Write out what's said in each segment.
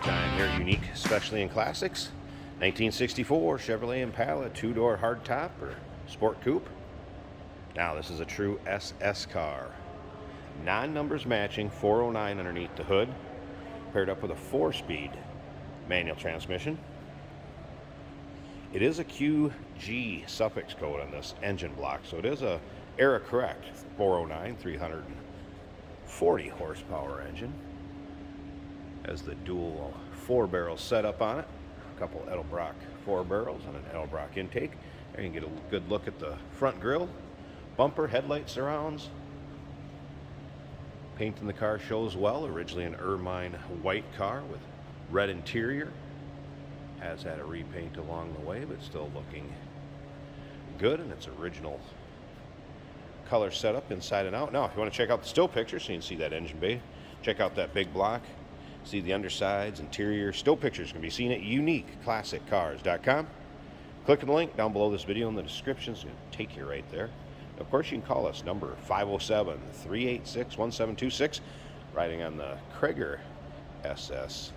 time here at Unique, especially in classics. 1964 Chevrolet Impala, two-door hardtop or sport coupe. Now this is a true SS car. Non-numbers matching, 409 underneath the hood, paired up with a 4-speed manual transmission. It is a QG suffix code on this engine block, so it is a era correct 409 340 horsepower engine. Has the dual 4-barrel setup on it, a couple Edelbrock 4 barrels and an Edelbrock intake. There you can get a good look at the front grille, bumper, headlight surrounds. Paint in the car shows well. Originally an ermine white car with red interior. Has had a repaint along the way, but still looking good in its original color setup inside and out. Now, if you want to check out the still pictures so you can see that engine bay, check out that big block, see the undersides, interior. Still pictures can be seen at uniqueclassiccars.com. Click on the link down below this video in the description. It's going to take you right there. Of course, you can call us, number 507-386-1726, riding on the Krager SS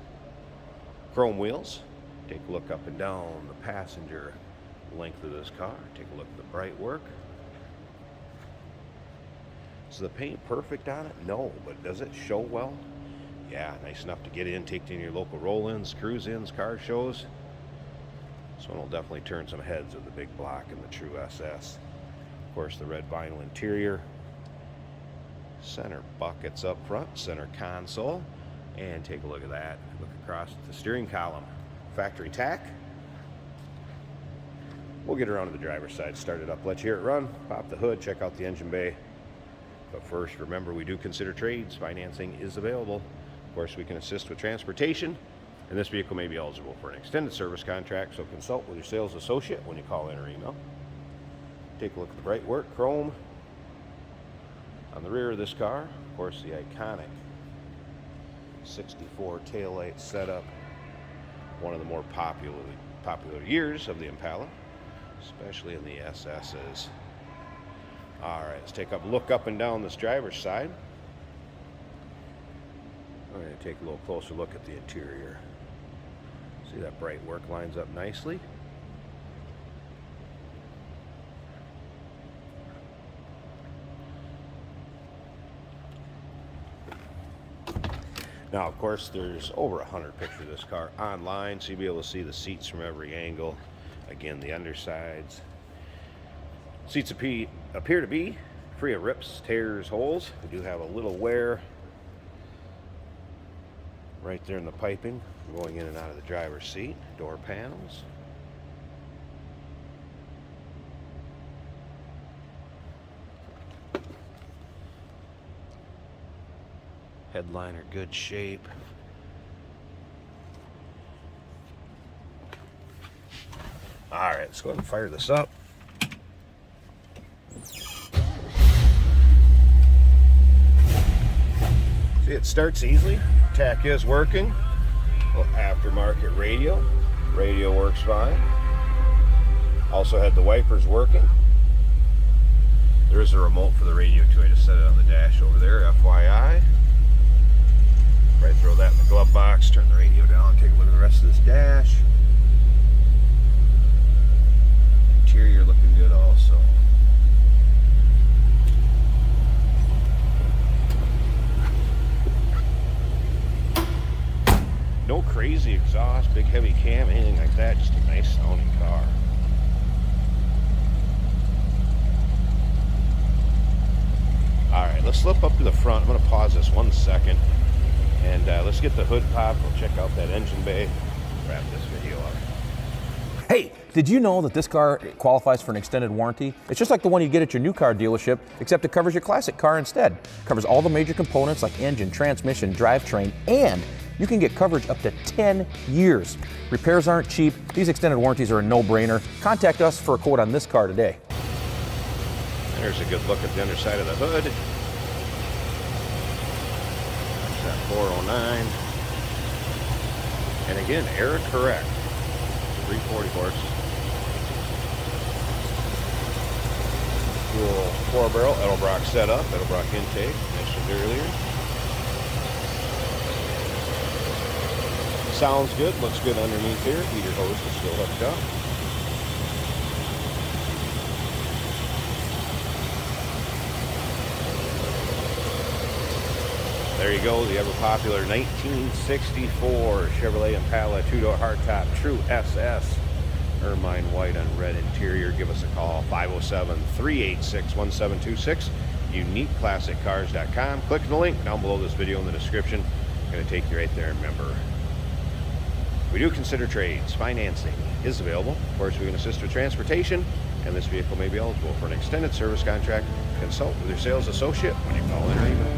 chrome wheels. Take a look up and down the passenger length of this car. Take a look at the bright work. Is the paint perfect on it? No, but does it show well? Yeah, nice enough to get in, take to your local roll-ins, cruise-ins, car shows. This one will definitely turn some heads with the big block and the true SS. Of course, the red vinyl interior. Center buckets up front, center console. And take a look at that. Look across at the steering column. Factory tack. We'll get around to the driver's side, start it up, let you hear it run, pop the hood, check out the engine bay. But first, remember, we do consider trades. Financing is available. Of course, we can assist with transportation, and this vehicle may be eligible for an extended service contract, so consult with your sales associate when you call in or email. Take a look at the bright work, chrome on the rear of this car. Of course, the iconic 64 taillight setup. One of the more popular years of the Impala, especially in the SS's. All right, let's take a look up and down this driver's side. We're going to take a little closer look at the interior. See that bright work lines up nicely. Now, of course, there's over 100 pictures of this car online, so you'll be able to see the seats from every angle. Again, the undersides. Seats appear to be free of rips, tears, holes. We do have a little wear right there in the piping, going in and out of the driver's seat. Door panels. Headliner, good shape. All right, let's go ahead and fire this up. See, it starts easily. Tack is working. A little aftermarket radio. Radio works fine. Also had the wipers working. There is a remote for the radio too. I just set it on the dash over there, FYI. Right, throw that in the glove box, turn the radio down, take a look at the rest of this dash. Interior looking good also. No crazy exhaust, big heavy cam, anything like that, just a nice sounding car. Alright, let's slip up to the front. I'm going to pause this 1 second. And let's get the hood popped. We'll check out that engine bay. Wrap this video up. Hey, did you know that this car qualifies for an extended warranty? It's just like the one you get at your new car dealership, except it covers your classic car instead. It covers all the major components like engine, transmission, drivetrain, and you can get coverage up to 10 years. Repairs aren't cheap. These extended warranties are a no-brainer. Contact us for a quote on this car today. There's a good look at the underside of the hood. 409, and again, era correct, 340 horse, dual 4-barrel Edelbrock setup, Edelbrock intake, mentioned earlier. Sounds good, looks good underneath here. Heater hose is still hooked up. There you go, the ever popular 1964 Chevrolet Impala two-door hardtop, true SS, ermine white on red interior. Give us a call, 507-386-1726, uniqueclassiccars.com. Click the link down below this video in the description. It's going to take you right there. Remember, we do consider trades. Financing is available. Of course, we can assist with transportation, and this vehicle may be eligible for an extended service contract. Consult with your sales associate when you call in or email.